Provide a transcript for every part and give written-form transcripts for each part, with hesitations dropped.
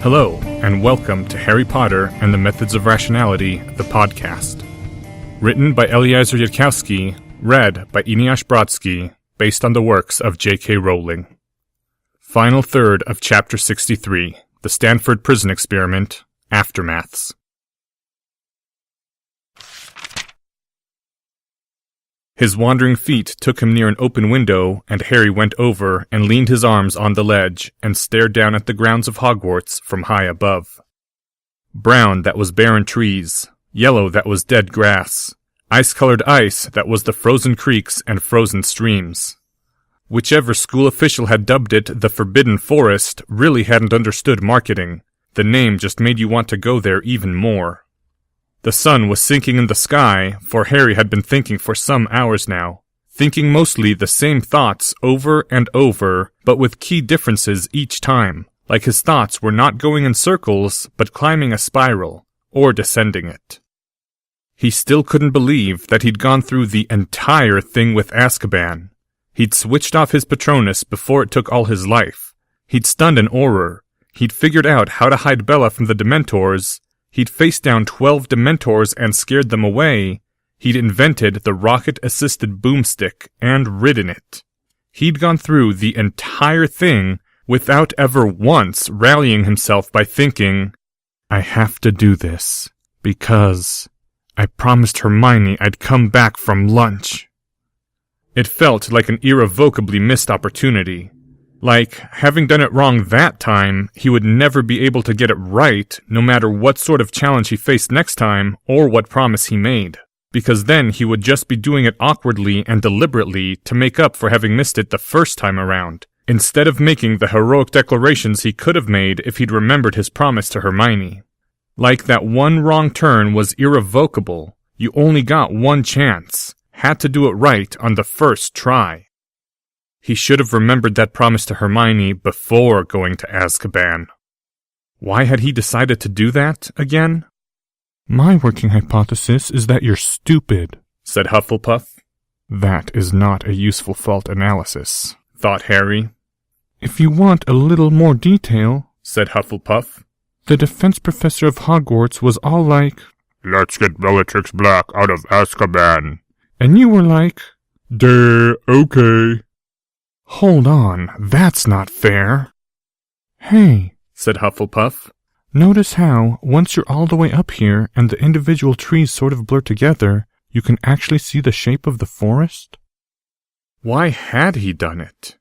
Hello, and welcome to Harry Potter and the Methods of Rationality, the podcast. Written by Eliezer Yudkowsky, read by Eneasz Brodsky, based on the works of J.K. Rowling. Final third of Chapter 63, The Stanford Prison Experiment, Aftermaths. His wandering feet took him near an open window, and Harry went over and leaned his arms on the ledge and stared down at the grounds of Hogwarts from high above. Brown that was barren trees, yellow that was dead grass, ice-colored ice that was the frozen creeks and frozen streams. Whichever school official had dubbed it the Forbidden Forest really hadn't understood marketing. The name just made you want to go there even more. The sun was sinking in the sky, for Harry had been thinking for some hours now, thinking mostly the same thoughts over and over, but with key differences each time, like his thoughts were not going in circles, but climbing a spiral, or descending it. He still couldn't believe that he'd gone through the entire thing with Azkaban. He'd switched off his Patronus before it took all his life. He'd stunned an Auror. He'd figured out how to hide Bella from the Dementors. He'd faced down 12 Dementors and scared them away. He'd invented the rocket-assisted boomstick and ridden it. He'd gone through the entire thing without ever once rallying himself by thinking, I have to do this, because I promised Hermione I'd come back from lunch. It felt like an irrevocably missed opportunity. Like, having done it wrong that time, he would never be able to get it right, no matter what sort of challenge he faced next time, or what promise he made. Because then he would just be doing it awkwardly and deliberately to make up for having missed it the first time around, instead of making the heroic declarations he could have made if he'd remembered his promise to Hermione. Like that one wrong turn was irrevocable. You only got one chance. Had to do it right on the first try. He should have remembered that promise to Hermione before going to Azkaban. Why had he decided to do that again? My working hypothesis is that you're stupid, said Hufflepuff. That is not a useful fault analysis, thought Harry. If you want a little more detail, said Hufflepuff, the defense professor of Hogwarts was all like, Let's get Bellatrix Black out of Azkaban. And you were like, Duh, okay. Hold on, that's not fair. Hey, said Hufflepuff, notice how, once you're all the way up here and the individual trees sort of blur together, you can actually see the shape of the forest? Why had he done it?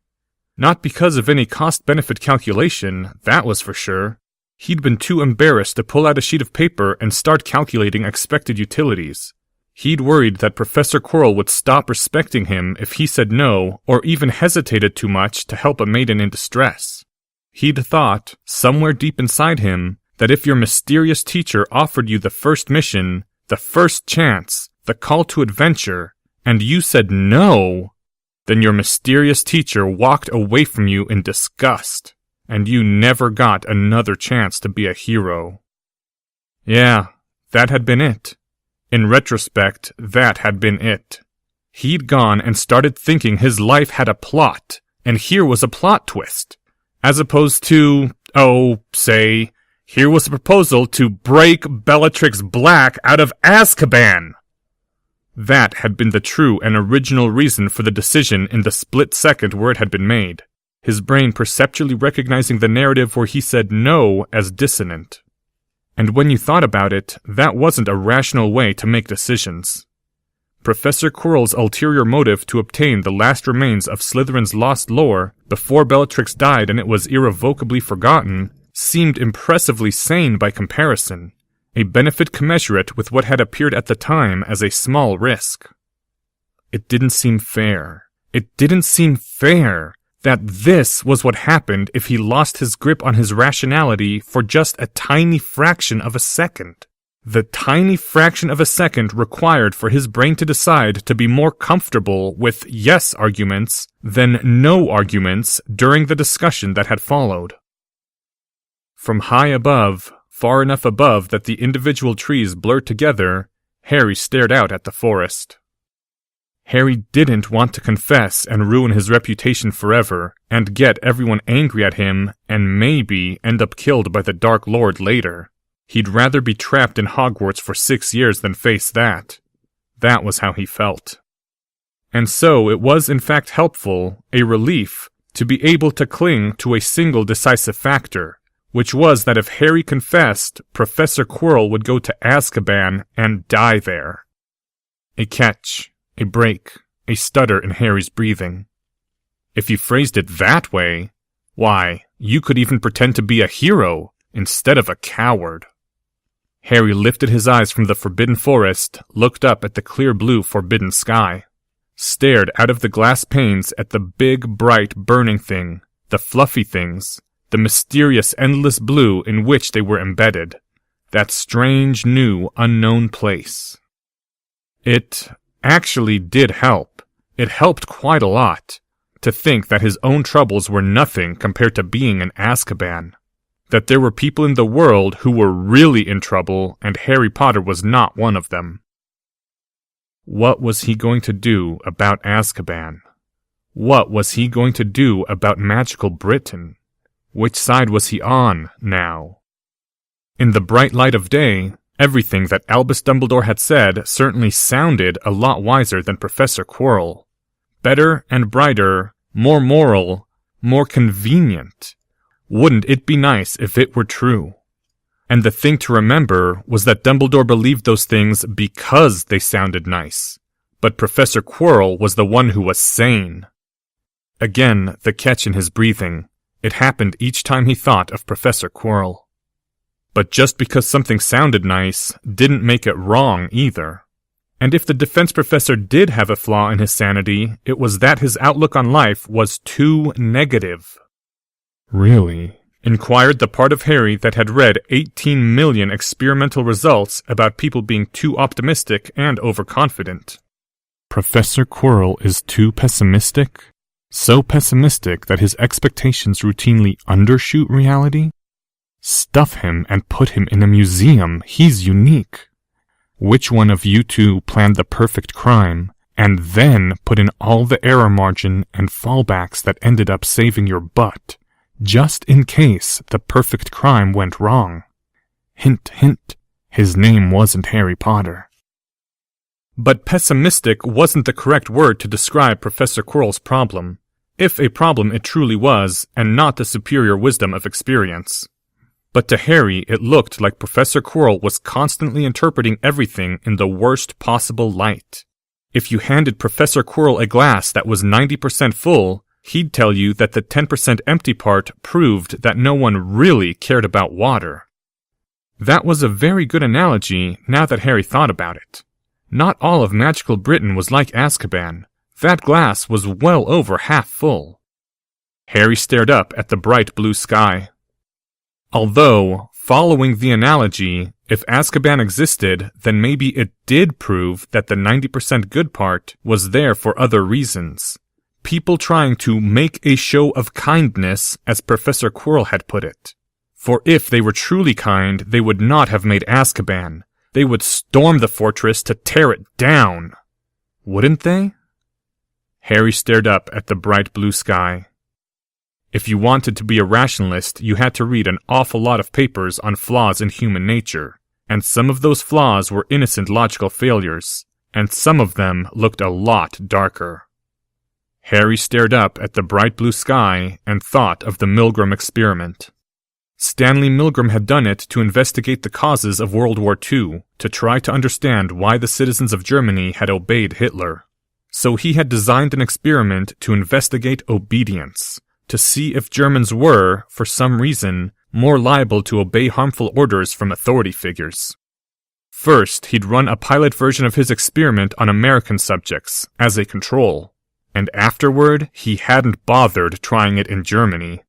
Not because of any cost-benefit calculation, that was for sure. He'd been too embarrassed to pull out a sheet of paper and start calculating expected utilities. He'd worried that Professor Quirrell would stop respecting him if he said no or even hesitated too much to help a maiden in distress. He'd thought, somewhere deep inside him, that if your mysterious teacher offered you the first mission, the first chance, the call to adventure, and you said no, then your mysterious teacher walked away from you in disgust, and you never got another chance to be a hero. Yeah, that had been it. In retrospect, that had been it. He'd gone and started thinking his life had a plot, and here was a plot twist. As opposed to, say, here was a proposal to break Bellatrix Black out of Azkaban. That had been the true and original reason for the decision in the split second where it had been made, his brain perceptually recognizing the narrative where he said no as dissonant. And when you thought about it, that wasn't a rational way to make decisions. Professor Quirrell's ulterior motive to obtain the last remains of Slytherin's lost lore before Bellatrix died and it was irrevocably forgotten seemed impressively sane by comparison, a benefit commensurate with what had appeared at the time as a small risk. It didn't seem fair. It didn't seem fair that this was what happened if he lost his grip on his rationality for just a tiny fraction of a second. The tiny fraction of a second required for his brain to decide to be more comfortable with yes arguments than no arguments during the discussion that had followed. From high above, far enough above that the individual trees blurred together, Harry stared out at the forest. Harry didn't want to confess and ruin his reputation forever, and get everyone angry at him and maybe end up killed by the Dark Lord later. He'd rather be trapped in Hogwarts for 6 years than face that. That was how he felt. And so it was in fact helpful, a relief, to be able to cling to a single decisive factor, which was that if Harry confessed, Professor Quirrell would go to Azkaban and die there. A catch, a break, a stutter in Harry's breathing. If you phrased it that way, why, you could even pretend to be a hero instead of a coward. Harry lifted his eyes from the forbidden forest, looked up at the clear blue forbidden sky, stared out of the glass panes at the big, bright, burning thing, the fluffy things, the mysterious, endless blue in which they were embedded, that strange, new, unknown place. It actually did help. It helped quite a lot, to think that his own troubles were nothing compared to being in Azkaban. That there were people in the world who were really in trouble, and Harry Potter was not one of them. What was he going to do about Azkaban? What was he going to do about magical Britain? Which side was he on, now? In the bright light of day, everything that Albus Dumbledore had said certainly sounded a lot wiser than Professor Quirrell. Better and brighter, more moral, more convenient. Wouldn't it be nice if it were true? And the thing to remember was that Dumbledore believed those things because they sounded nice. But Professor Quirrell was the one who was sane. Again, the catch in his breathing. It happened each time he thought of Professor Quirrell. But just because something sounded nice didn't make it wrong either. And if the defense professor did have a flaw in his sanity, it was that his outlook on life was too negative. Really? Inquired the part of Harry that had read 18 million experimental results about people being too optimistic and overconfident. Professor Quirrell is too pessimistic? So pessimistic that his expectations routinely undershoot reality? Stuff him and put him in a museum. He's unique. Which one of you two planned the perfect crime, and then put in all the error margin and fallbacks that ended up saving your butt, just in case the perfect crime went wrong? Hint, hint, his name wasn't Harry Potter. But pessimistic wasn't the correct word to describe Professor Quirrell's problem, if a problem it truly was, and not the superior wisdom of experience. But to Harry, it looked like Professor Quirrell was constantly interpreting everything in the worst possible light. If you handed Professor Quirrell a glass that was 90% full, he'd tell you that the 10% empty part proved that no one really cared about water. That was a very good analogy now that Harry thought about it. Not all of magical Britain was like Azkaban. That glass was well over half full. Harry stared up at the bright blue sky. Although, following the analogy, if Azkaban existed, then maybe it did prove that the 90% good part was there for other reasons. People trying to make a show of kindness, as Professor Quirrell had put it. For if they were truly kind, they would not have made Azkaban. They would storm the fortress to tear it down. Wouldn't they? Harry stared up at the bright blue sky. If you wanted to be a rationalist, you had to read an awful lot of papers on flaws in human nature, and some of those flaws were innocent logical failures, and some of them looked a lot darker. Harry stared up at the bright blue sky and thought of the Milgram experiment. Stanley Milgram had done it to investigate the causes of World War II, to try to understand why the citizens of Germany had obeyed Hitler. So he had designed an experiment to investigate obedience, to see if Germans were, for some reason, more liable to obey harmful orders from authority figures. First, he'd run a pilot version of his experiment on American subjects, as a control, and afterward, he hadn't bothered trying it in Germany.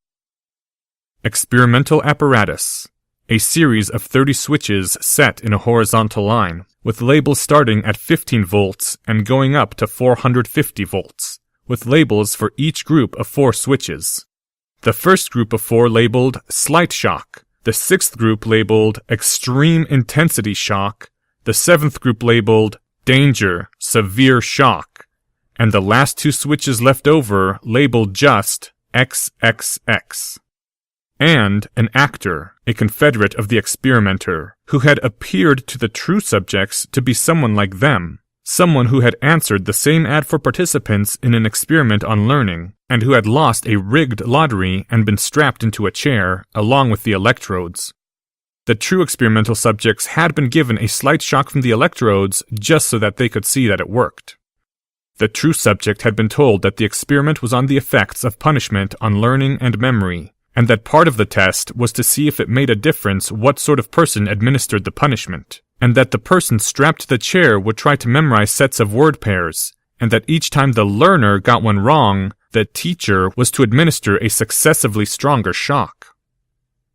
Experimental apparatus. A series of 30 switches set in a horizontal line, with labels starting at 15 volts and going up to 450 volts. With labels for each group of 4 switches. The first group of 4 labeled Slight Shock, the 6th group labeled Extreme Intensity Shock, the 7th group labeled Danger, Severe Shock, and the last 2 switches left over labeled just XXX. And an actor, a confederate of the experimenter, who had appeared to the true subjects to be someone like them, someone who had answered the same ad for participants in an experiment on learning, and who had lost a rigged lottery and been strapped into a chair, along with the electrodes. The true experimental subjects had been given a slight shock from the electrodes just so that they could see that it worked. The true subject had been told that the experiment was on the effects of punishment on learning and memory, and that part of the test was to see if it made a difference what sort of person administered the punishment, and that the person strapped to the chair would try to memorize sets of word pairs, and that each time the learner got one wrong, the teacher was to administer a successively stronger shock.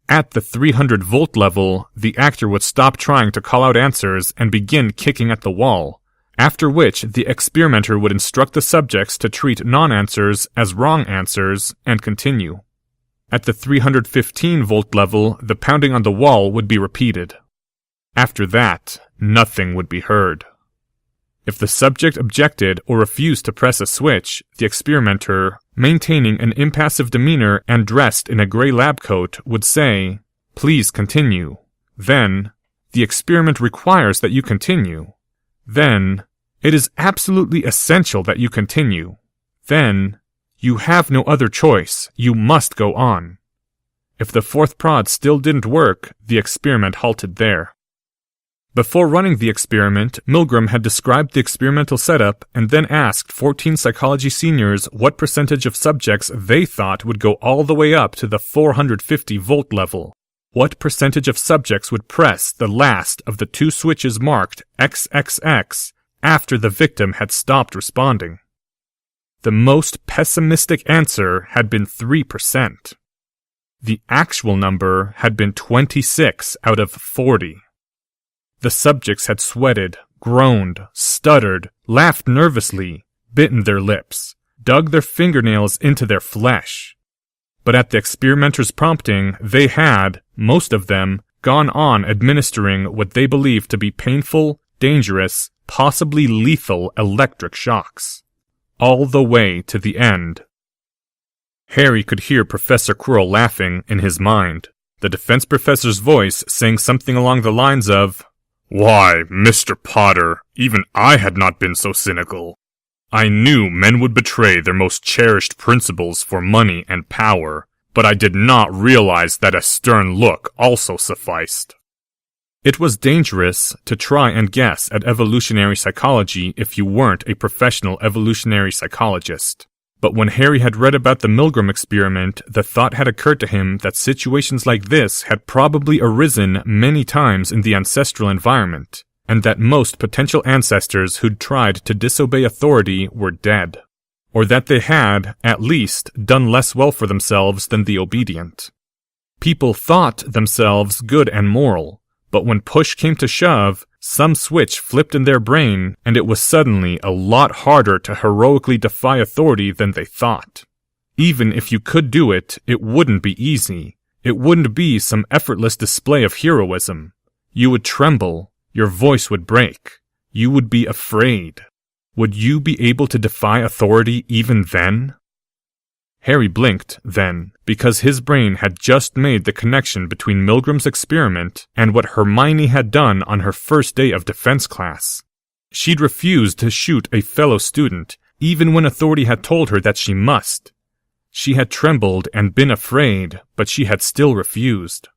At the 300-volt level, the actor would stop trying to call out answers and begin kicking at the wall, after which the experimenter would instruct the subjects to treat non-answers as wrong answers and continue. At the 315-volt level, the pounding on the wall would be repeated. After that, nothing would be heard. If the subject objected or refused to press a switch, the experimenter, maintaining an impassive demeanor and dressed in a gray lab coat, would say, "Please continue." Then, "The experiment requires that you continue." Then, "It is absolutely essential that you continue." Then, "You have no other choice. You must go on." If the fourth prod still didn't work, the experiment halted there. Before running the experiment, Milgram had described the experimental setup and then asked 14 psychology seniors what percentage of subjects they thought would go all the way up to the 450-volt level. What percentage of subjects would press the last of the two switches marked XXX after the victim had stopped responding? The most pessimistic answer had been 3%. The actual number had been 26 out of 40. The subjects had sweated, groaned, stuttered, laughed nervously, bitten their lips, dug their fingernails into their flesh. But at the experimenter's prompting, they had, most of them, gone on administering what they believed to be painful, dangerous, possibly lethal electric shocks. All the way to the end. Harry could hear Professor Quirrell laughing in his mind, the defense professor's voice saying something along the lines of, "Why, Mr. Potter, even I had not been so cynical. I knew men would betray their most cherished principles for money and power, but I did not realize that a stern look also sufficed." It was dangerous to try and guess at evolutionary psychology if you weren't a professional evolutionary psychologist. But when Harry had read about the Milgram experiment, the thought had occurred to him that situations like this had probably arisen many times in the ancestral environment, and that most potential ancestors who'd tried to disobey authority were dead. Or that they had, at least, done less well for themselves than the obedient. People thought themselves good and moral, but when push came to shove, some switch flipped in their brain, and it was suddenly a lot harder to heroically defy authority than they thought. Even if you could do it, it wouldn't be easy. It wouldn't be some effortless display of heroism. You would tremble, your voice would break, you would be afraid. Would you be able to defy authority even then? Harry blinked, then, because his brain had just made the connection between Milgram's experiment and what Hermione had done on her first day of defense class. She'd refused to shoot a fellow student, even when authority had told her that she must. She had trembled and been afraid, but she had still refused.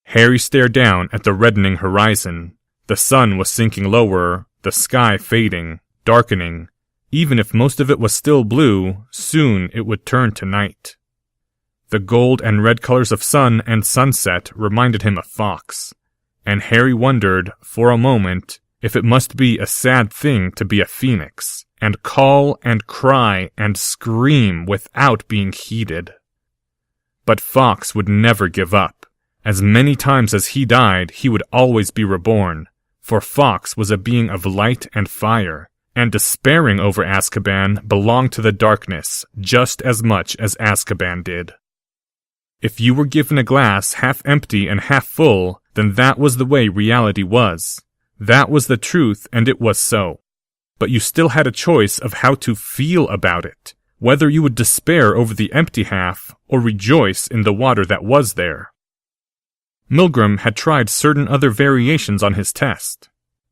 Harry stared down at the reddening horizon. The sun was sinking lower, the sky fading, darkening. Even if most of it was still blue, soon it would turn to night. The gold and red colors of sun and sunset reminded him of Fawkes, and Harry wondered, for a moment, if it must be a sad thing to be a phoenix, and call and cry and scream without being heeded. But Fawkes would never give up. As many times as he died, he would always be reborn, for Fawkes was a being of light and fire, and despairing over Azkaban belonged to the darkness just as much as Azkaban did. If you were given a glass half empty and half full, then that was the way reality was. That was the truth, and it was so. But you still had a choice of how to feel about it, whether you would despair over the empty half or rejoice in the water that was there. Milgram had tried certain other variations on his test.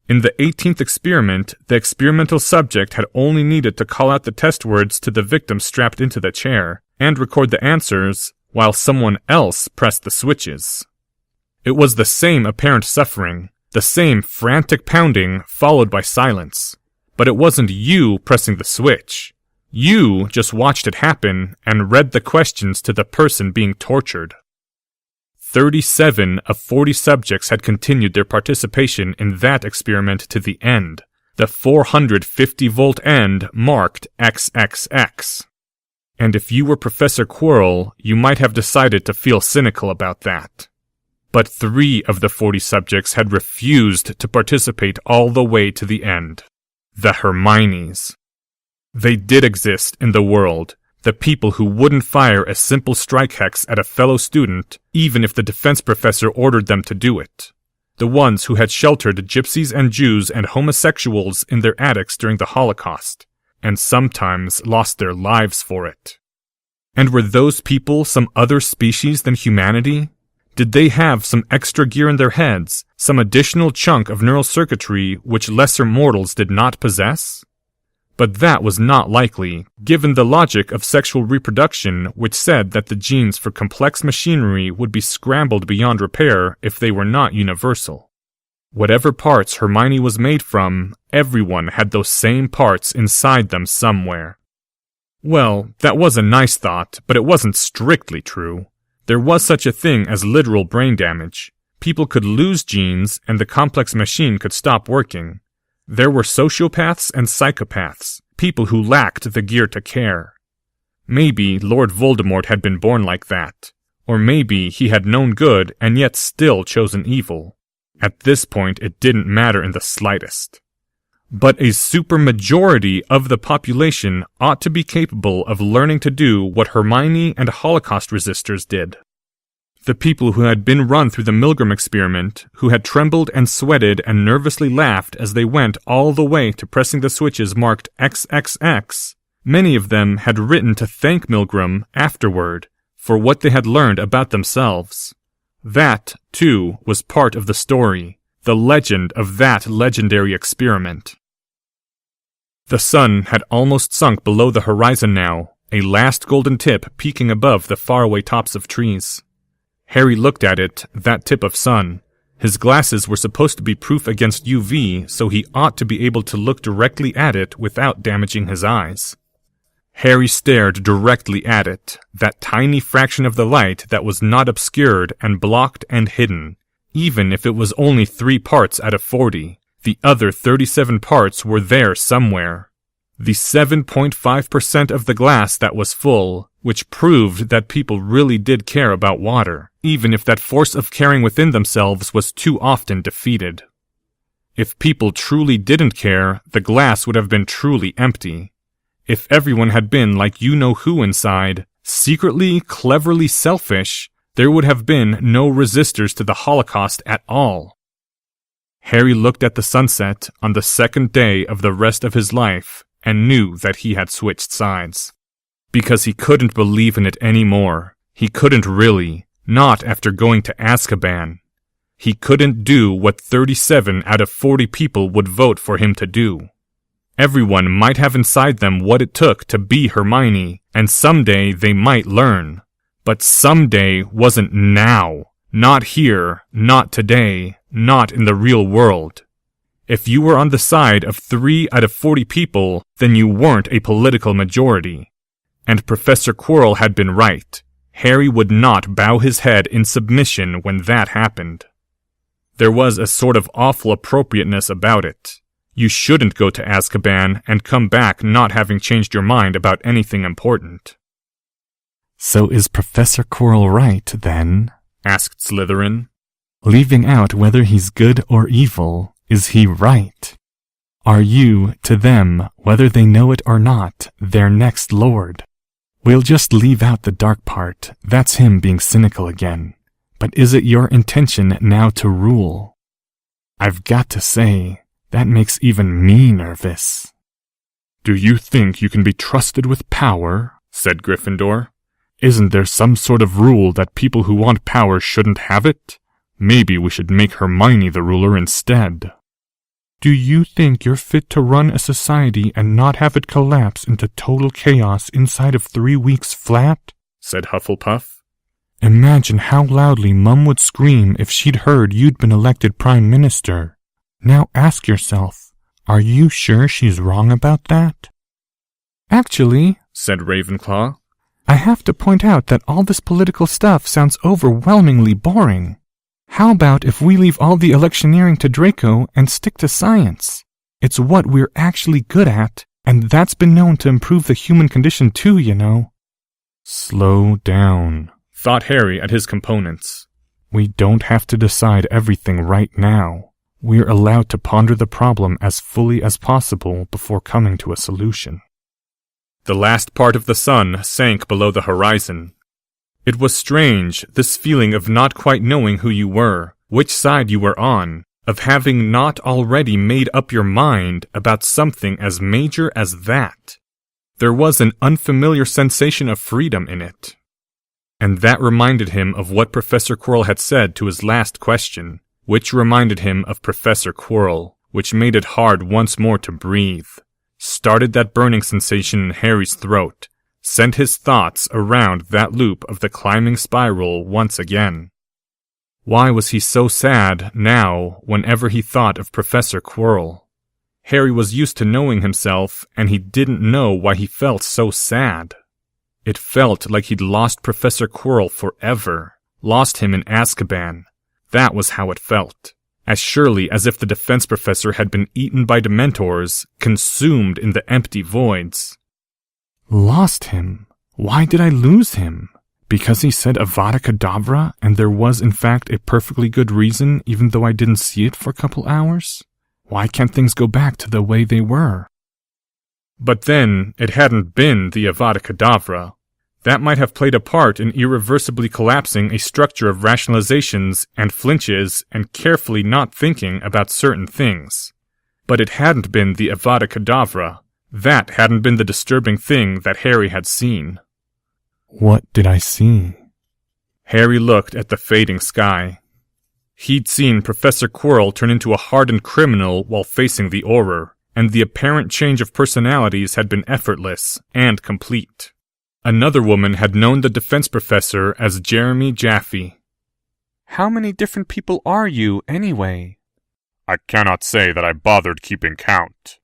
In the 18th experiment, the experimental subject had only needed to call out the test words to the victim strapped into the chair and record the answers while someone else pressed the switches. It was the same apparent suffering, the same frantic pounding followed by silence. But it wasn't you pressing the switch. You just watched it happen and read the questions to the person being tortured. 37 of 40 subjects had continued their participation in that experiment to the end. The 450-volt end marked XXX. And if you were Professor Quirrell, you might have decided to feel cynical about that. But 3 of the 40 subjects had refused to participate all the way to the end. The Hermiones. They did exist in the world. The people who wouldn't fire a simple strike hex at a fellow student, even if the defense professor ordered them to do it. The ones who had sheltered gypsies and Jews and homosexuals in their attics during the Holocaust, and sometimes lost their lives for it. And were those people some other species than humanity? Did they have some extra gear in their heads, some additional chunk of neural circuitry which lesser mortals did not possess? But that was not likely, given the logic of sexual reproduction which said that the genes for complex machinery would be scrambled beyond repair if they were not universal. Whatever parts Hermione was made from, everyone had those same parts inside them somewhere. Well, that was a nice thought, but it wasn't strictly true. There was such a thing as literal brain damage. People could lose genes and the complex machine could stop working. There were sociopaths and psychopaths, people who lacked the gear to care. Maybe Lord Voldemort had been born like that, or maybe he had known good and yet still chosen evil. At this point, it didn't matter in the slightest. But a supermajority of the population ought to be capable of learning to do what Hermione and Holocaust resistors did. The people who had been run through the Milgram experiment, who had trembled and sweated and nervously laughed as they went all the way to pressing the switches marked XXX, many of them had written to thank Milgram afterward for what they had learned about themselves. That, too, was part of the story, the legend of that legendary experiment. The sun had almost sunk below the horizon now, a last golden tip peeking above the faraway tops of trees. Harry looked at it, that tip of sun. His glasses were supposed to be proof against UV, so he ought to be able to look directly at it without damaging his eyes. Harry stared directly at it, that tiny fraction of the light that was not obscured and blocked and hidden. Even if it was only 3 parts out of 40, the other 37 parts were there somewhere. The 7.5% of the glass that was full, which proved that people really did care about water, even if that force of caring within themselves was too often defeated. If people truly didn't care, the glass would have been truly empty. If everyone had been like you-know-who inside, secretly, cleverly selfish, there would have been no resistors to the Holocaust at all. Harry looked at the sunset on the second day of the rest of his life and knew that he had switched sides. Because he couldn't believe in it anymore. He couldn't really, not after going to Azkaban. He couldn't do what 37 out of 40 people would vote for him to do. Everyone might have inside them what it took to be Hermione, and someday they might learn. But someday wasn't now. Not here, not today, not in the real world. If you were on the side of 3 out of 40 people, then you weren't a political majority. And Professor Quirrell had been right. Harry would not bow his head in submission when that happened. There was a sort of awful appropriateness about it. You shouldn't go to Azkaban and come back not having changed your mind about anything important. So is Professor Quirrell right, then? Asked Slytherin. Leaving out whether he's good or evil, is he right? Are you, to them, whether they know it or not, their next lord? We'll just leave out the dark part, that's him being cynical again. But is it your intention now to rule? I've got to say, that makes even me nervous. Do you think you can be trusted with power? Said Gryffindor. Isn't there some sort of rule that people who want power shouldn't have it? Maybe we should make Hermione the ruler instead. Do you think you're fit to run a society and not have it collapse into total chaos inside of 3 weeks flat? Said Hufflepuff. Imagine how loudly Mum would scream if she'd heard you'd been elected Prime Minister. Now ask yourself, are you sure she's wrong about that? Actually, said Ravenclaw, I have to point out that all this political stuff sounds overwhelmingly boring. How about if we leave all the electioneering to Draco and stick to science? It's what we're actually good at, and that's been known to improve the human condition too, you know. Slow down, thought Harry at his components. We don't have to decide everything right now. We're allowed to ponder the problem as fully as possible before coming to a solution. The last part of the sun sank below the horizon. It was strange, this feeling of not quite knowing who you were, which side you were on, of having not already made up your mind about something as major as that. There was an unfamiliar sensation of freedom in it. And that reminded him of what Professor Quirrell had said to his last question, which reminded him of Professor Quirrell, which made it hard once more to breathe, started that burning sensation in Harry's throat, sent his thoughts around that loop of the climbing spiral once again. Why was he so sad now whenever he thought of Professor Quirrell? Harry was used to knowing himself, and he didn't know why he felt so sad. It felt like he'd lost Professor Quirrell forever, lost him in Azkaban. That was how it felt. As surely as if the defense professor had been eaten by Dementors, consumed in the empty voids. Lost him? Why did I lose him? Because he said Avada Kedavra, and there was in fact a perfectly good reason, even though I didn't see it for a couple hours? Why can't things go back to the way they were? But then, it hadn't been the Avada Kedavra. That might have played a part in irreversibly collapsing a structure of rationalizations and flinches and carefully not thinking about certain things. But it hadn't been the Avada Kedavra. That hadn't been the disturbing thing that Harry had seen. What did I see? Harry looked at the fading sky. He'd seen Professor Quirrell turn into a hardened criminal while facing the Auror, and the apparent change of personalities had been effortless and complete. Another woman had known the defense professor as Jeremy Jaffe. How many different people are you, anyway? I cannot say that I bothered keeping count.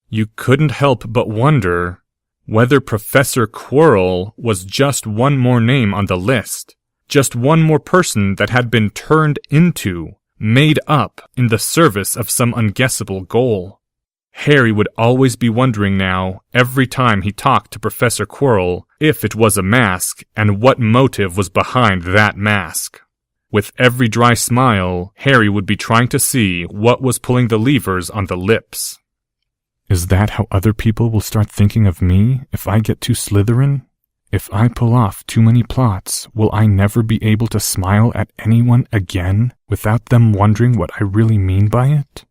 You couldn't help but wonder whether Professor Quirrell was just one more name on the list, just one more person that had been turned into, made up in the service of some unguessable goal. Harry would always be wondering now, every time he talked to Professor Quirrell, if it was a mask and what motive was behind that mask. With every dry smile, Harry would be trying to see what was pulling the levers on the lips. Is that how other people will start thinking of me if I get too Slytherin? If I pull off too many plots, will I never be able to smile at anyone again without them wondering what I really mean by it?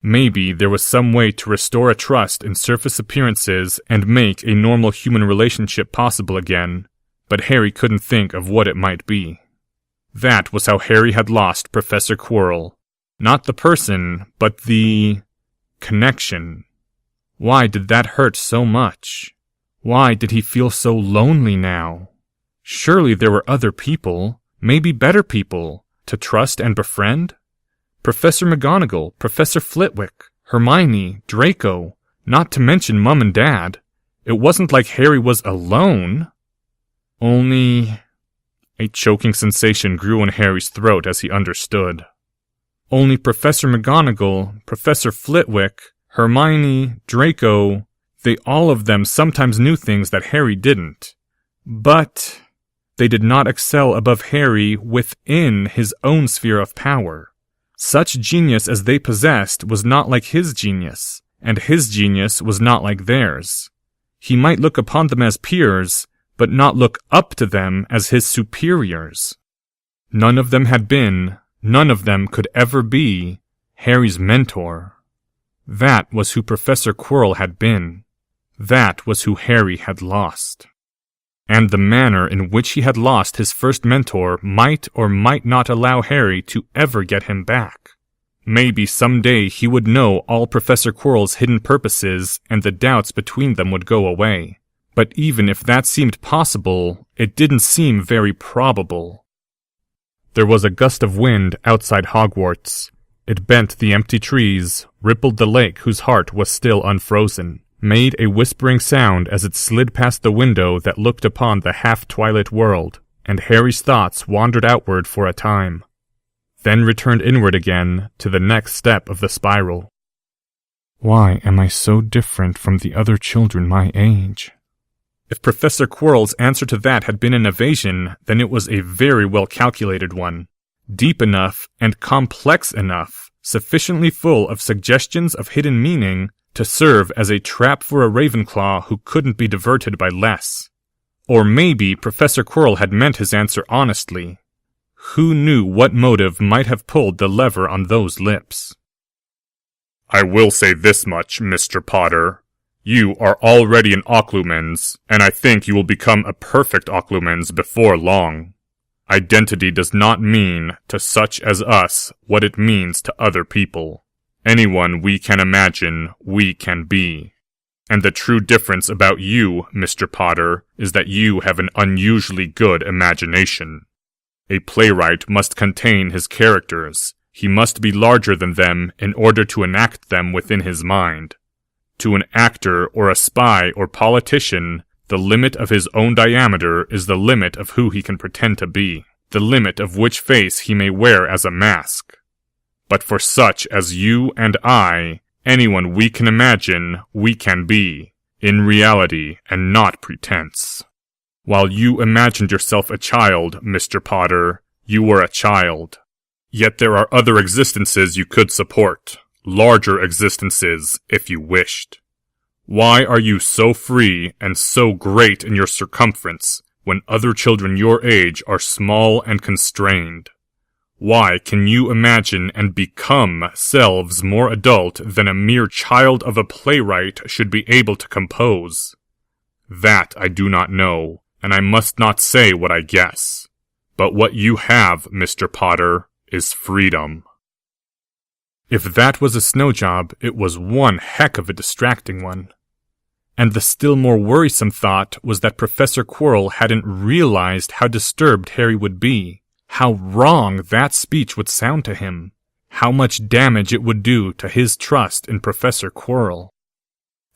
Maybe there was some way to restore a trust in surface appearances and make a normal human relationship possible again, but Harry couldn't think of what it might be. That was how Harry had lost Professor Quirrell. Not the person, but the connection. Why did that hurt so much? Why did he feel so lonely now? Surely there were other people, maybe better people, to trust and befriend? Professor McGonagall, Professor Flitwick, Hermione, Draco, not to mention Mum and Dad. It wasn't like Harry was alone. Only... A choking sensation grew in Harry's throat as he understood. Only Professor McGonagall, Professor Flitwick, Hermione, Draco, they all of them sometimes knew things that Harry didn't. But they did not excel above Harry within his own sphere of power. Such genius as they possessed was not like his genius, and his genius was not like theirs. He might look upon them as peers, but not look up to them as his superiors. None of them had been, none of them could ever be, Harry's mentor. That was who Professor Quirrell had been. That was who Harry had lost. And the manner in which he had lost his first mentor might or might not allow Harry to ever get him back. Maybe someday he would know all Professor Quirrell's hidden purposes and the doubts between them would go away. But even if that seemed possible, it didn't seem very probable. There was a gust of wind outside Hogwarts. It bent the empty trees, rippled the lake whose heart was still unfrozen, made a whispering sound as it slid past the window that looked upon the half-twilight world, and Harry's thoughts wandered outward for a time, then returned inward again to the next step of the spiral. Why am I so different from the other children my age? If Professor Quirrell's answer to that had been an evasion, then it was a very well-calculated one, deep enough and complex enough, sufficiently full of suggestions of hidden meaning to serve as a trap for a Ravenclaw who couldn't be diverted by less. Or maybe Professor Quirrell had meant his answer honestly. Who knew what motive might have pulled the lever on those lips? I will say this much, Mr. Potter. You are already an Occlumens, and I think you will become a perfect Occlumens before long. Identity does not mean, to such as us, what it means to other people. Anyone we can imagine, we can be. And the true difference about you, Mr. Potter, is that you have an unusually good imagination. A playwright must contain his characters. He must be larger than them in order to enact them within his mind. To an actor or a spy or politician, the limit of his own diameter is the limit of who he can pretend to be, the limit of which face he may wear as a mask. But for such as you and I, anyone we can imagine, we can be, in reality and not pretense. While you imagined yourself a child, Mr. Potter, you were a child. Yet there are other existences you could support, larger existences, if you wished. Why are you so free and so great in your circumference when other children your age are small and constrained? Why can you imagine and become selves more adult than a mere child of a playwright should be able to compose? That I do not know, and I must not say what I guess. But what you have, Mr. Potter, is freedom. If that was a snow job, it was one heck of a distracting one. And the still more worrisome thought was that Professor Quirrell hadn't realized how disturbed Harry would be, how wrong that speech would sound to him, how much damage it would do to his trust in Professor Quirrell.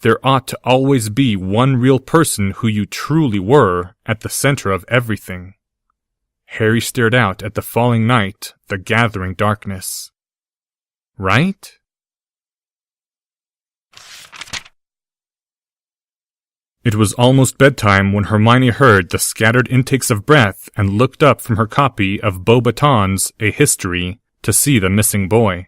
There ought to always be one real person who you truly were at the center of everything. Harry stared out at the falling night, the gathering darkness. Right? It was almost bedtime when Hermione heard the scattered intakes of breath and looked up from her copy of Beauxbaton's A History to see the missing boy.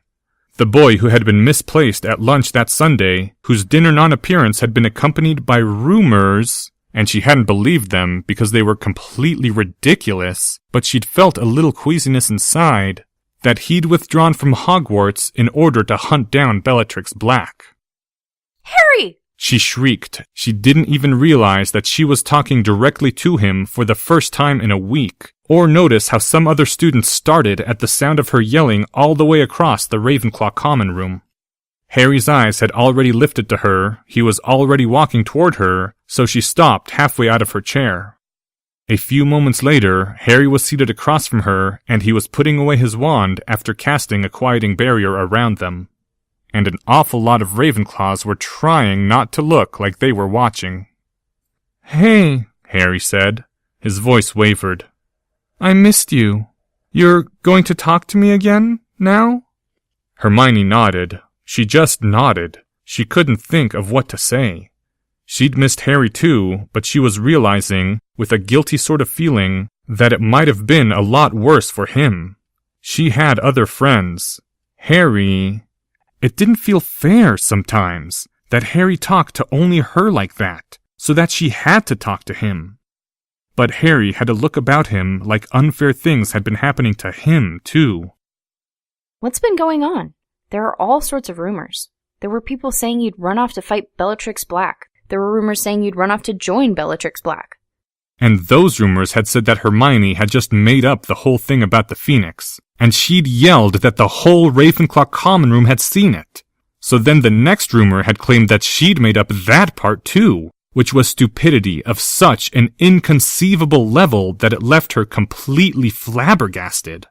The boy who had been misplaced at lunch that Sunday, whose dinner non-appearance had been accompanied by rumors, and she hadn't believed them because they were completely ridiculous, but she'd felt a little queasiness inside, that he'd withdrawn from Hogwarts in order to hunt down Bellatrix Black. Harry! She shrieked. She didn't even realize that she was talking directly to him for the first time in a week, or notice how some other students started at the sound of her yelling all the way across the Ravenclaw common room. Harry's eyes had already lifted to her, he was already walking toward her, so she stopped halfway out of her chair. A few moments later, Harry was seated across from her, and he was putting away his wand after casting a quieting barrier around them. And an awful lot of Ravenclaws were trying not to look like they were watching. "Hey," Harry said. His voice wavered. "I missed you. You're going to talk to me again, now?" Hermione nodded. She just nodded. She couldn't think of what to say. She'd missed Harry too, but she was realizing, with a guilty sort of feeling, that it might have been a lot worse for him. She had other friends. Harry... It didn't feel fair sometimes that Harry talked to only her like that, so that she had to talk to him. But Harry had a look about him like unfair things had been happening to him, too. What's been going on? There are all sorts of rumors. There were people saying you'd run off to fight Bellatrix Black. There were rumors saying you'd run off to join Bellatrix Black. And those rumors had said that Hermione had just made up the whole thing about the Phoenix, and she'd yelled that the whole Ravenclaw common room had seen it. So then the next rumor had claimed that she'd made up that part too, which was stupidity of such an inconceivable level that it left her completely flabbergasted.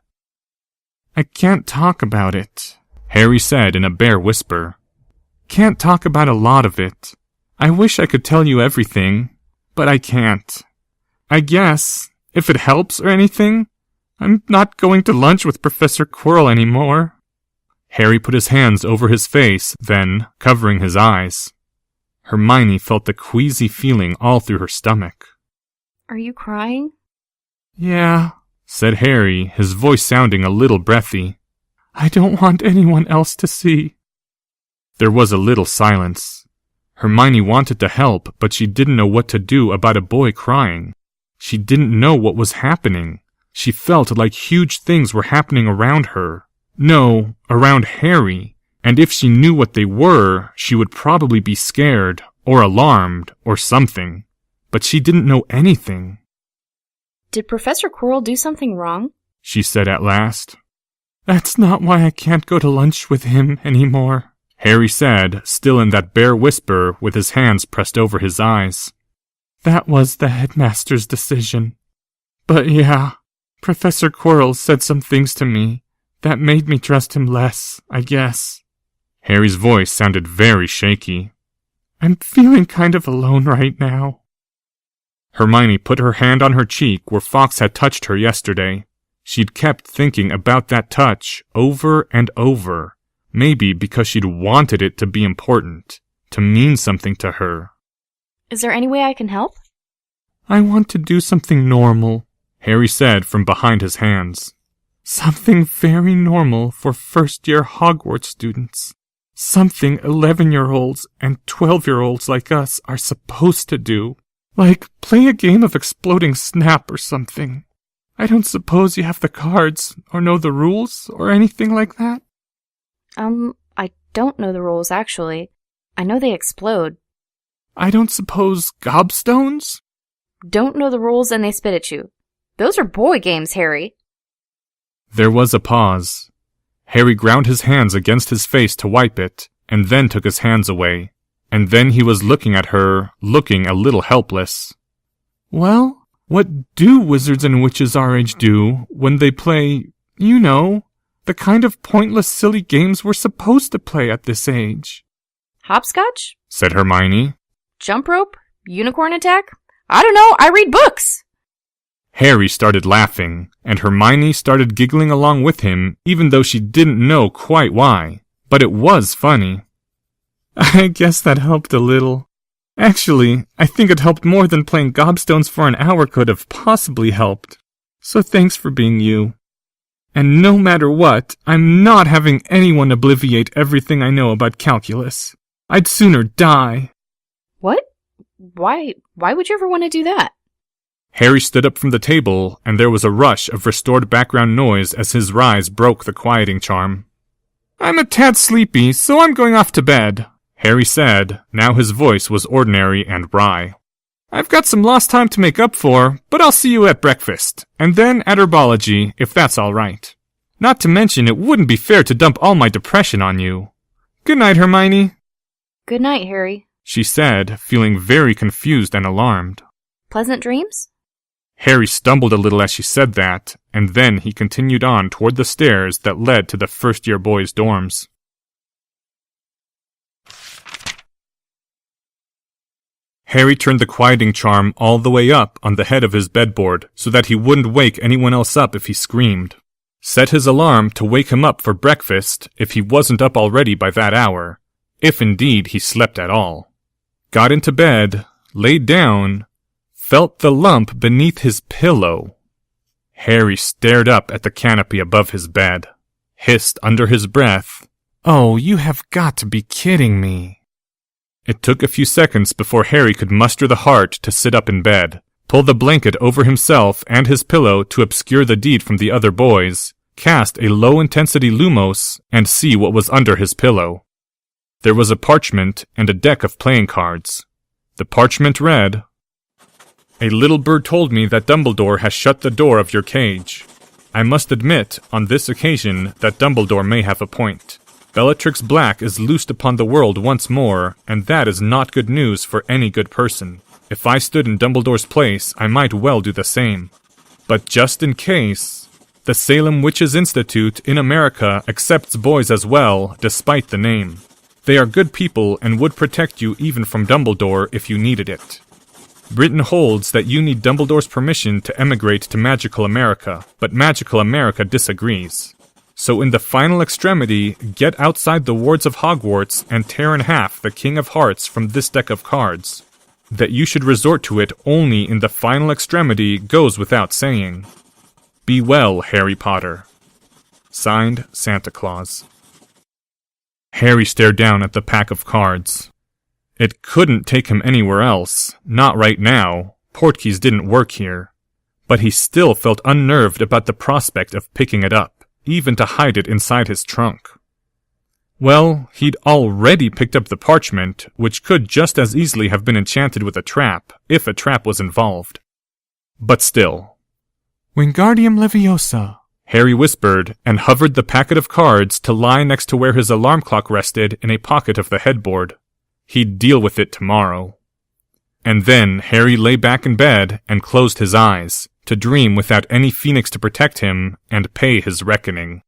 "I can't talk about it," Harry said in a bare whisper. "Can't talk about a lot of it. I wish I could tell you everything, but I can't. I guess, if it helps or anything, I'm not going to lunch with Professor Quirrell anymore." Harry put his hands over his face, then, covering his eyes. Hermione felt the queasy feeling all through her stomach. Are you crying? "Yeah," said Harry, his voice sounding a little breathy. "I don't want anyone else to see." There was a little silence. Hermione wanted to help, but she didn't know what to do about a boy crying. She didn't know what was happening. She felt like huge things were happening around her. No, around Harry. And if she knew what they were, she would probably be scared, or alarmed, or something. But she didn't know anything. Did Professor Quirrell do something wrong? She said at last. "That's not why I can't go to lunch with him anymore," Harry said, still in that bare whisper with his hands pressed over his eyes. "That was the headmaster's decision. But yeah, Professor Quirrell said some things to me that made me trust him less, I guess." Harry's voice sounded very shaky. "I'm feeling kind of alone right now." Hermione put her hand on her cheek where Fawkes had touched her yesterday. She'd kept thinking about that touch over and over, maybe because she'd wanted it to be important, to mean something to her. Is there any way I can help? "I want to do something normal," Harry said from behind his hands. "Something very normal for first-year Hogwarts students. Something 11-year-olds and 12-year-olds like us are supposed to do. Like play a game of exploding snap or something. I don't suppose you have the cards, or know the rules, or anything like that?" I don't know the rules, actually. I know they explode. "I don't suppose gobstones?" Don't know the rules and they spit at you. Those are boy games, Harry. There was a pause. Harry ground his hands against his face to wipe it, and then took his hands away. And then he was looking at her, looking a little helpless. "Well, what do wizards and witches our age do when they play, you know, the kind of pointless silly games we're supposed to play at this age?" Hopscotch? said Hermione. Jump rope? Unicorn attack? I don't know, I read books! Harry started laughing, and Hermione started giggling along with him, even though she didn't know quite why. But it was funny. "I guess that helped a little. Actually, I think it helped more than playing gobstones for an hour could have possibly helped. So thanks for being you. And no matter what, I'm not having anyone obliviate everything I know about calculus. I'd sooner die." What? Why would you ever want to do that? Harry stood up from the table, and there was a rush of restored background noise as his rise broke the quieting charm. "I'm a tad sleepy, so I'm going off to bed," Harry said. Now his voice was ordinary and wry. "I've got some lost time to make up for, but I'll see you at breakfast, and then at herbology, if that's all right. Not to mention it wouldn't be fair to dump all my depression on you. Good night, Hermione," Good night, Harry. she said, feeling very confused and alarmed. Pleasant dreams? Harry stumbled a little as she said that, and then he continued on toward the stairs that led to the first-year boys' dorms. Harry turned the quieting charm all the way up on the head of his bedboard so that he wouldn't wake anyone else up if he screamed. Set his alarm to wake him up for breakfast if he wasn't up already by that hour, if indeed he slept at all. Got into bed, laid down, felt the lump beneath his pillow. Harry stared up at the canopy above his bed, hissed under his breath, "Oh, you have got to be kidding me." It took a few seconds before Harry could muster the heart to sit up in bed, pull the blanket over himself and his pillow to obscure the deed from the other boys, cast a low-intensity lumos, and see what was under his pillow. There was a parchment and a deck of playing cards. The parchment read, "A little bird told me that Dumbledore has shut the door of your cage. I must admit, on this occasion, that Dumbledore may have a point. Bellatrix Black is loosed upon the world once more, and that is not good news for any good person. If I stood in Dumbledore's place, I might well do the same. But just in case, the Salem Witches Institute in America accepts boys as well, despite the name. They are good people and would protect you even from Dumbledore if you needed it. Britain holds that you need Dumbledore's permission to emigrate to Magical America, but Magical America disagrees. So in the final extremity, get outside the wards of Hogwarts and tear in half the King of Hearts from this deck of cards. That you should resort to it only in the final extremity goes without saying. Be well, Harry Potter." Signed, Santa Claus. Harry stared down at the pack of cards. It couldn't take him anywhere else, not right now. Portkeys didn't work here. But he still felt unnerved about the prospect of picking it up, even to hide it inside his trunk. Well, he'd already picked up the parchment, which could just as easily have been enchanted with a trap, if a trap was involved. But still. Wingardium Leviosa, Harry whispered, and hovered the packet of cards to lie next to where his alarm clock rested in a pocket of the headboard. He'd deal with it tomorrow. And then Harry lay back in bed and closed his eyes, to dream without any phoenix to protect him and pay his reckoning.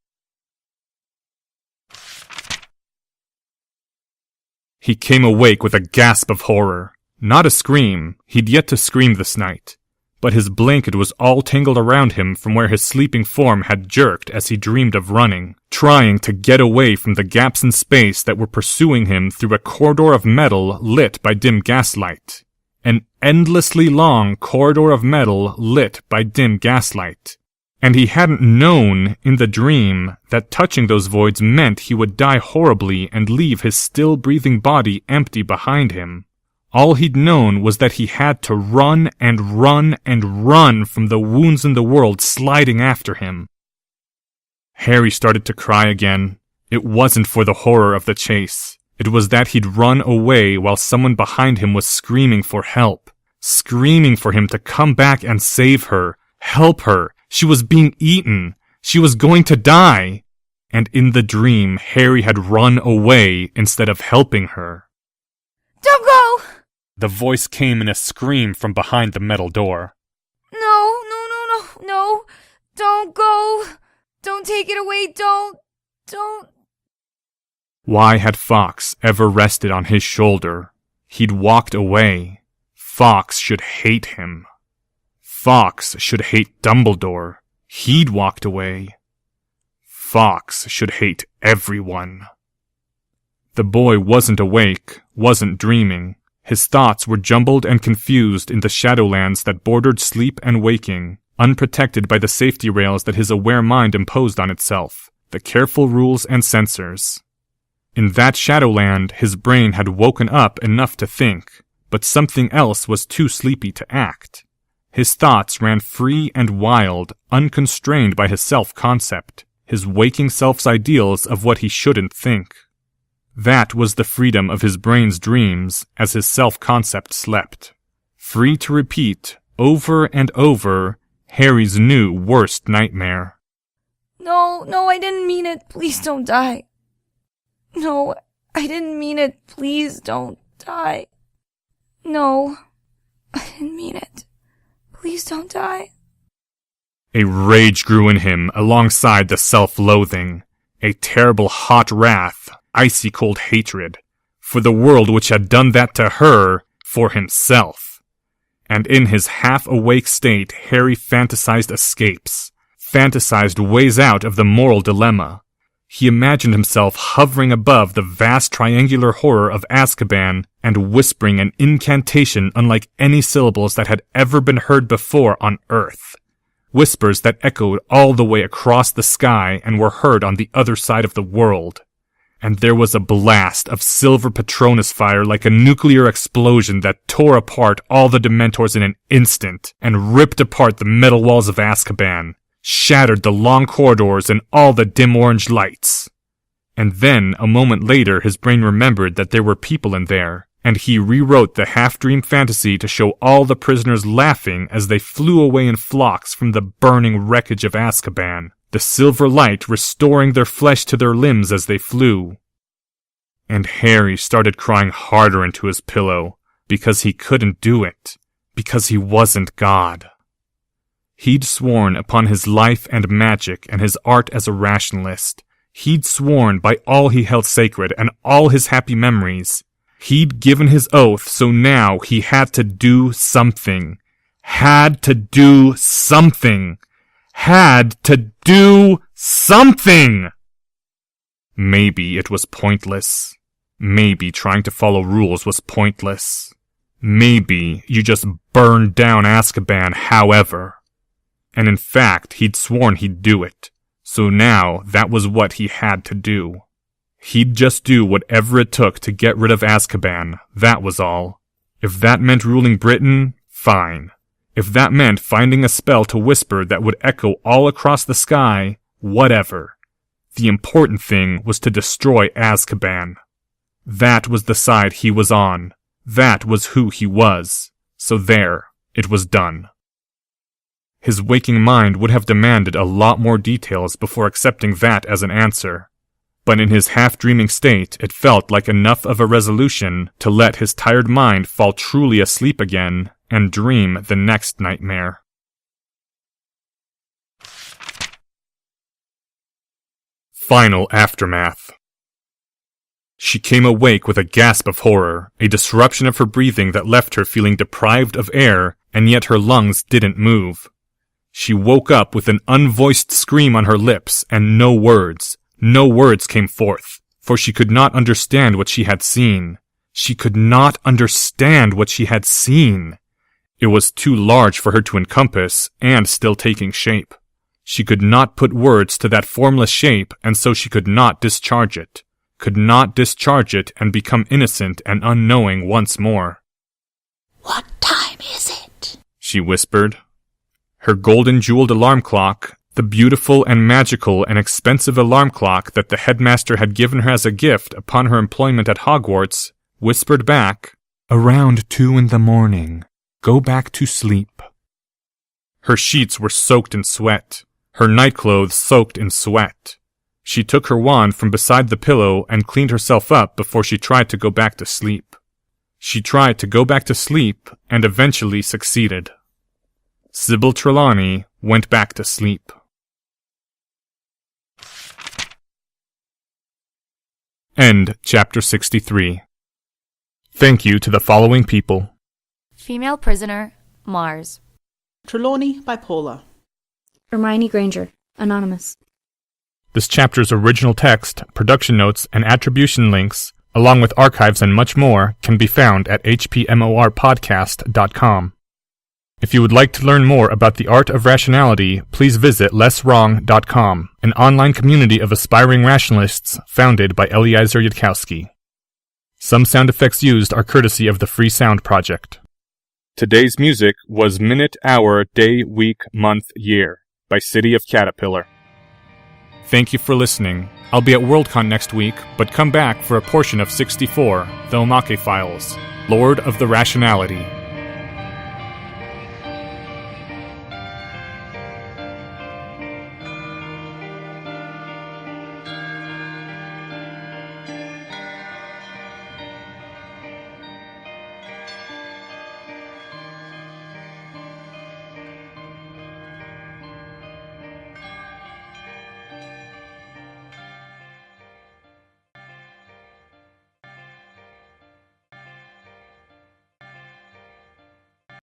He came awake with a gasp of horror. Not a scream, he'd yet to scream this night. But his blanket was all tangled around him from where his sleeping form had jerked as he dreamed of running, trying to get away from the gaps in space that were pursuing him through a corridor of metal lit by dim gaslight. An endlessly long corridor of metal lit by dim gaslight. And he hadn't known, in the dream, that touching those voids meant he would die horribly and leave his still-breathing body empty behind him. All he'd known was that he had to run and run and run from the wounds in the world sliding after him. Harry started to cry again. It wasn't for the horror of the chase. It was that he'd run away while someone behind him was screaming for help. Screaming for him to come back and save her. Help her. She was being eaten. She was going to die. And in the dream, Harry had run away instead of helping her. "Don't go!" The voice came in a scream from behind the metal door. No. Don't go. Don't take it away. Don't. Why had Fawkes ever rested on his shoulder? He'd walked away. Fawkes should hate him. Fawkes should hate Dumbledore. He'd walked away. Fawkes should hate everyone. The boy wasn't awake, wasn't dreaming. His thoughts were jumbled and confused in the shadowlands that bordered sleep and waking, unprotected by the safety rails that his aware mind imposed on itself, the careful rules and censors. In that shadowland, his brain had woken up enough to think, but something else was too sleepy to act. His thoughts ran free and wild, unconstrained by his self-concept, his waking self's ideals of what he shouldn't think. That was the freedom of his brain's dreams as his self-concept slept. Free to repeat, over and over, Harry's new worst nightmare. No, I didn't mean it. Please don't die. No, I didn't mean it. Please don't die. No, I didn't mean it. Please don't die. A rage grew in him alongside the self-loathing, a terrible hot wrath, icy cold hatred, for the world which had done that to her, for himself. And in his half-awake state, Harry fantasized escapes, fantasized ways out of the moral dilemma. He imagined himself hovering above the vast triangular horror of Azkaban and whispering an incantation unlike any syllables that had ever been heard before on Earth. Whispers that echoed all the way across the sky and were heard on the other side of the world. And there was a blast of silver Patronus fire like a nuclear explosion that tore apart all the Dementors in an instant and ripped apart the metal walls of Azkaban, shattered the long corridors and all the dim orange lights. And then, a moment later, his brain remembered that there were people in there, and he rewrote the half-dream fantasy to show all the prisoners laughing as they flew away in flocks from the burning wreckage of Azkaban, the silver light restoring their flesh to their limbs as they flew. And Harry started crying harder into his pillow, because he couldn't do it, because he wasn't God. He'd sworn upon his life and magic and his art as a rationalist. He'd sworn by all he held sacred and all his happy memories. He'd given his oath, so now he had to do something. Had to do something. Had to do something! Maybe it was pointless. Maybe trying to follow rules was pointless. Maybe you just burned down Azkaban however. And in fact, he'd sworn he'd do it. So now, that was what he had to do. He'd just do whatever it took to get rid of Azkaban, that was all. If that meant ruling Britain, fine. If that meant finding a spell to whisper that would echo all across the sky, whatever. The important thing was to destroy Azkaban. That was the side he was on. That was who he was. So there, it was done. His waking mind would have demanded a lot more details before accepting that as an answer. But in his half-dreaming state, it felt like enough of a resolution to let his tired mind fall truly asleep again and dream the next nightmare. Final aftermath. She came awake with a gasp of horror, a disruption of her breathing that left her feeling deprived of air, and yet her lungs didn't move. She woke up with an unvoiced scream on her lips, and no words came forth, for she could not understand what she had seen. She could not understand what she had seen. It was too large for her to encompass, and still taking shape. She could not put words to that formless shape, and so she could not discharge it. Could not discharge it and become innocent and unknowing once more. "What time is it?" she whispered. Her golden jeweled alarm clock, the beautiful and magical and expensive alarm clock that the headmaster had given her as a gift upon her employment at Hogwarts, whispered back, "Around 2 a.m. Go back to sleep." Her sheets were soaked in sweat, her nightclothes soaked in sweat. She took her wand from beside the pillow and cleaned herself up before she tried to go back to sleep. She tried to go back to sleep and eventually succeeded. Sybil Trelawney went back to sleep. End chapter 63. Thank you to the following people. Female prisoner, Mars. Trelawney by Paula. Hermione Granger, Anonymous. This chapter's original text, production notes, and attribution links, along with archives and much more, can be found at hpmorpodcast.com. If you would like to learn more about the art of rationality, please visit lesswrong.com, an online community of aspiring rationalists founded by Eliezer Yudkowsky. Some sound effects used are courtesy of the Free Sound Project. Today's music was Minute, Hour, Day, Week, Month, Year by City of Caterpillar. Thank you for listening. I'll be at Worldcon next week, but come back for a portion of 64, the Omake Files, Lord of the Rationality.